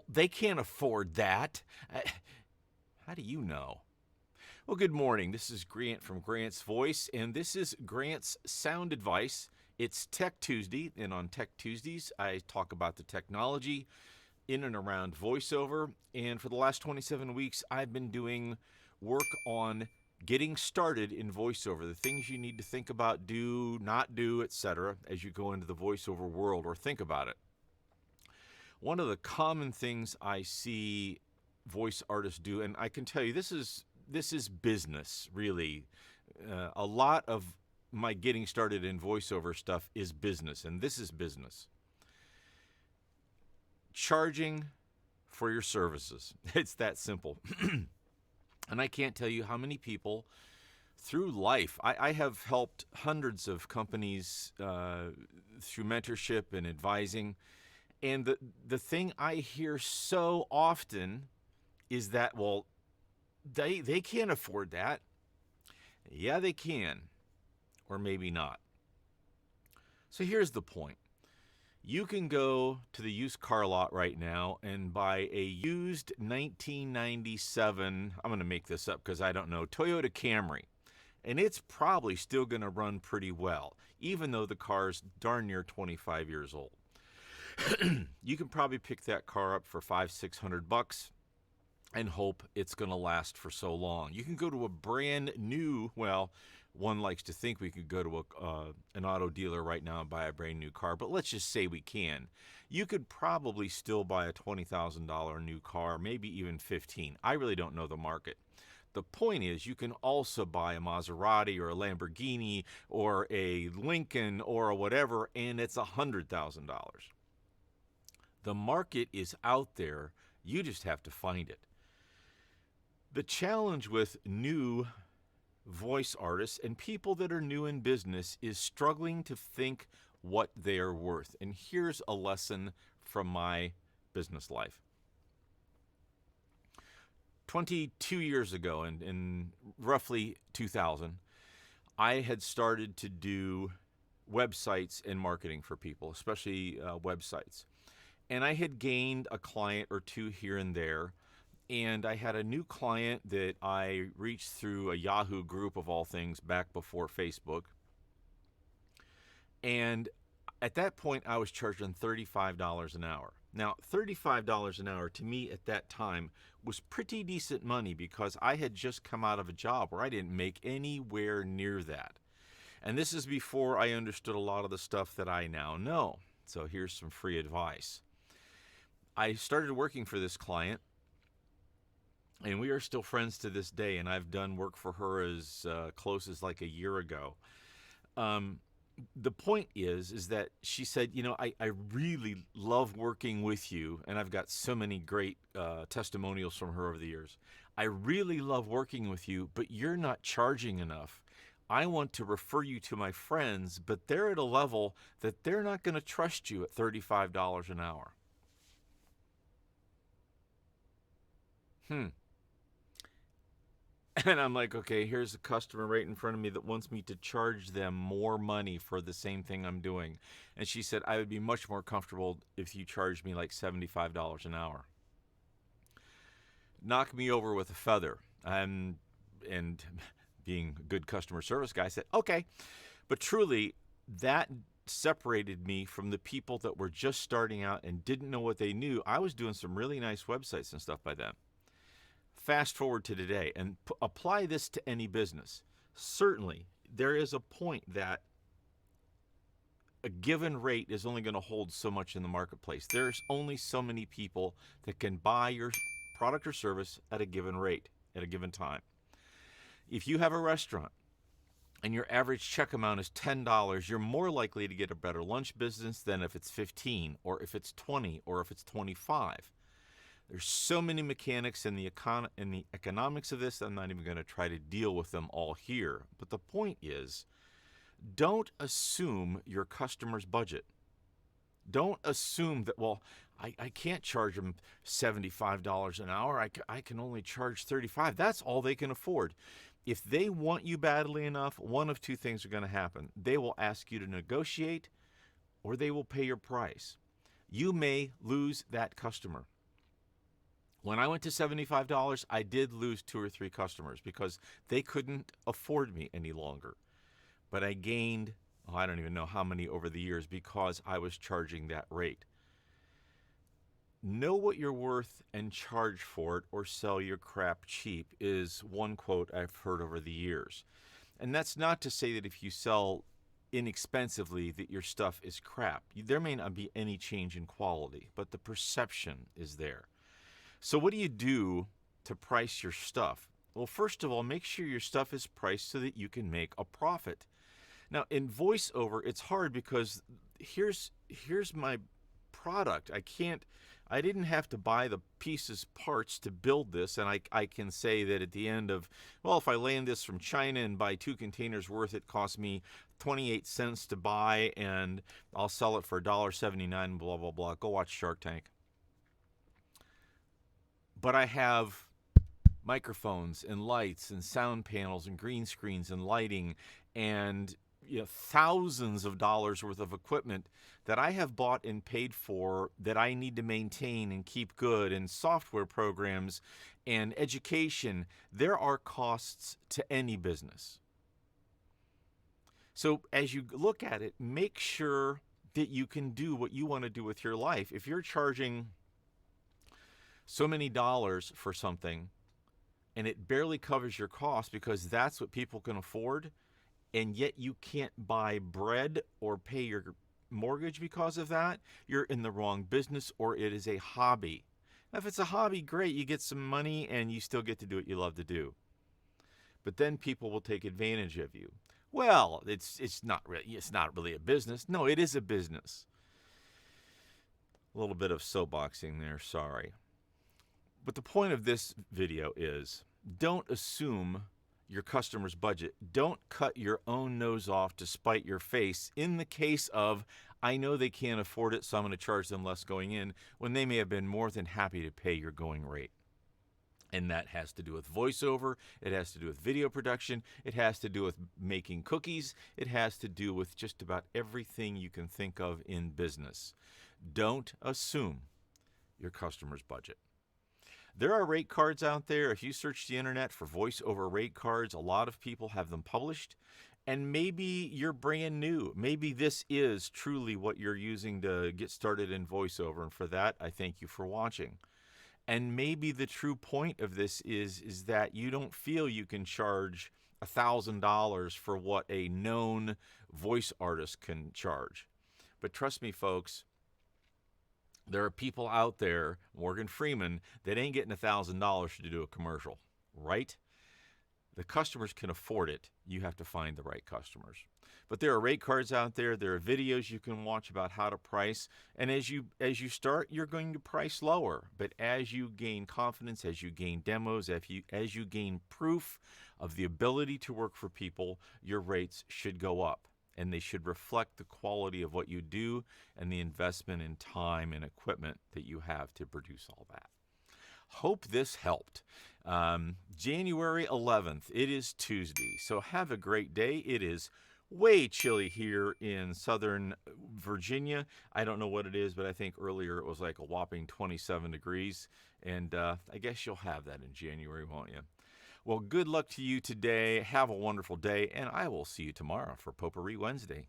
they can't afford that. How do you know? Well, good morning. This is Grant from Grant's Voice, and this is Grant's Sound Advice. It's Tech Tuesday, and on Tech Tuesdays, I talk about the technology in and around voiceover. And for the last 27 weeks, I've been doing work on getting started in voiceover, the things you need to think about, do, not do, etc., as you go into the voiceover world or think about it. One of the common things I see voice artists do, and I can tell you this is business, really. A lot of my getting started in voiceover stuff is business, and this is business. Charging for your services. It's that simple. And I can't tell you how many people through life, I have helped hundreds of companies through mentorship and advising. And the thing I hear so often is that, well, they can't afford that. Yeah, they can, or maybe not. So here's the point. You can go to the used car lot right now and buy a used 1997, I'm going to make this up because I don't know, Toyota Camry. And it's probably still going to run pretty well, even though the car's darn near 25 years old. You can probably pick that car up for $500-600 and hope it's going to last for so long. You can go to a brand new, well, one likes to think we could go to an auto dealer right now and buy a brand new car, but let's just say we can. You could probably still buy a $20,000 new car, maybe even 15. I really don't know the market. The point is, you can also buy a Maserati or a Lamborghini or a Lincoln or a whatever, and it's $100,000. The market is out there. You just have to find it. The challenge with new voice artists and people that are new in business is struggling to think what they are worth. And here's a lesson from my business life. 22 years ago, in roughly 2000, I had started to do websites and marketing for people, especially websites. And I had gained a client or two here and there. And I had a new client that I reached through a Yahoo group of all things back before Facebook. And at that point, I was charging $35 an hour. Now, $35 an hour to me at that time was pretty decent money because I had just come out of a job where I didn't make anywhere near that. And this is before I understood a lot of the stuff that I now know. So here's some free advice. I started working for this client, and we are still friends to this day, and I've done work for her as close as like a year ago. The point is that she said, I really love working with you, and I've got so many great testimonials from her over the years. I really love working with you, but you're not charging enough. I want to refer you to my friends, but they're at a level that they're not going to trust you at $35 an hour. And I'm like, okay, here's a customer right in front of me that wants me to charge them more money for the same thing I'm doing. And she said, I would be much more comfortable if you charged me like $75 an hour. Knock me over with a feather. And being a good customer service guy, I said, okay. But truly, that separated me from the people that were just starting out and didn't know what they knew. I was doing some really nice websites and stuff by then. Fast forward to today and apply this to any business. Certainly, there is a point that a given rate is only going to hold so much in the marketplace. There's only so many people that can buy your product or service at a given rate, at a given time. If you have a restaurant and your average check amount is $10, you're more likely to get a better lunch business than if it's 15 or if it's 20 or if it's 25. There's so many mechanics in the economics of this, I'm not even going to try to deal with them all here. But the point is, don't assume your customer's budget. Don't assume that, well, I can't charge them $75 an hour. I can only charge $35. That's all they can afford. If they want you badly enough, one of two things are going to happen. They will ask you to negotiate, or they will pay your price. You may lose that customer. When I went to $75, I did lose 2 or 3 customers because they couldn't afford me any longer. But I gained, oh, I don't even know how many over the years because I was charging that rate. Know what you're worth and charge for it, or sell your crap cheap, is one quote I've heard over the years. And that's not to say that if you sell inexpensively that your stuff is crap. There may not be any change in quality, but the perception is there. So what do you do to price your stuff? Well, first of all, make sure your stuff is priced so that you can make a profit. Now, in voiceover, it's hard because here's my product. I didn't have to buy the pieces, parts to build this, and I can say that at the end of, well, if I land this from China and buy 2 containers worth, it cost me 28 cents to buy, and I'll sell it for $1.79, blah, blah, blah. Go watch Shark Tank. But I have microphones and lights and sound panels and green screens and lighting and thousands of dollars worth of equipment that I have bought and paid for that I need to maintain and keep good, and software programs and education. There are costs to any business. So as you look at it, make sure that you can do what you want to do with your life. If you're charging so many dollars for something and it barely covers your costs because that's what people can afford, and yet you can't buy bread or pay your mortgage because of that, you're in the wrong business, or it is a hobby. Now, if it's a hobby, great, you get some money and you still get to do what you love to do. But then people will take advantage of you. Well, it's not really a business. No, it is a business. A little bit of soapboxing there, sorry. But the point of this video is, don't assume your customer's budget. Don't cut your own nose off to spite your face in the case of, I know they can't afford it, so I'm going to charge them less going in, when they may have been more than happy to pay your going rate. And that has to do with voiceover, it has to do with video production, it has to do with making cookies, it has to do with just about everything you can think of in business. Don't assume your customer's budget. There are rate cards out there. If you search the internet for voiceover rate cards, a lot of people have them published. And maybe you're brand new. Maybe this is truly what you're using to get started in voiceover. And for that, I thank you for watching. And maybe the true point of this is that you don't feel you can charge $1,000 for what a known voice artist can charge. But trust me, folks, there are people out there, Morgan Freeman, that ain't getting $1,000 to do a commercial, right? The customers can afford it. You have to find the right customers. But there are rate cards out there. There are videos you can watch about how to price. And as you start, you're going to price lower. But as you gain confidence, as you gain demos, as you gain proof of the ability to work for people, your rates should go up. And they should reflect the quality of what you do and the investment in time and equipment that you have to produce all that. Hope this helped. January 11th, it is Tuesday, so have a great day. It is way chilly here in Southern Virginia. I don't know what it is, but I think earlier it was like a whopping 27 degrees, and I guess you'll have that in January, won't you? Well, good luck to you today. Have a wonderful day, and I will see you tomorrow for Potpourri Wednesday.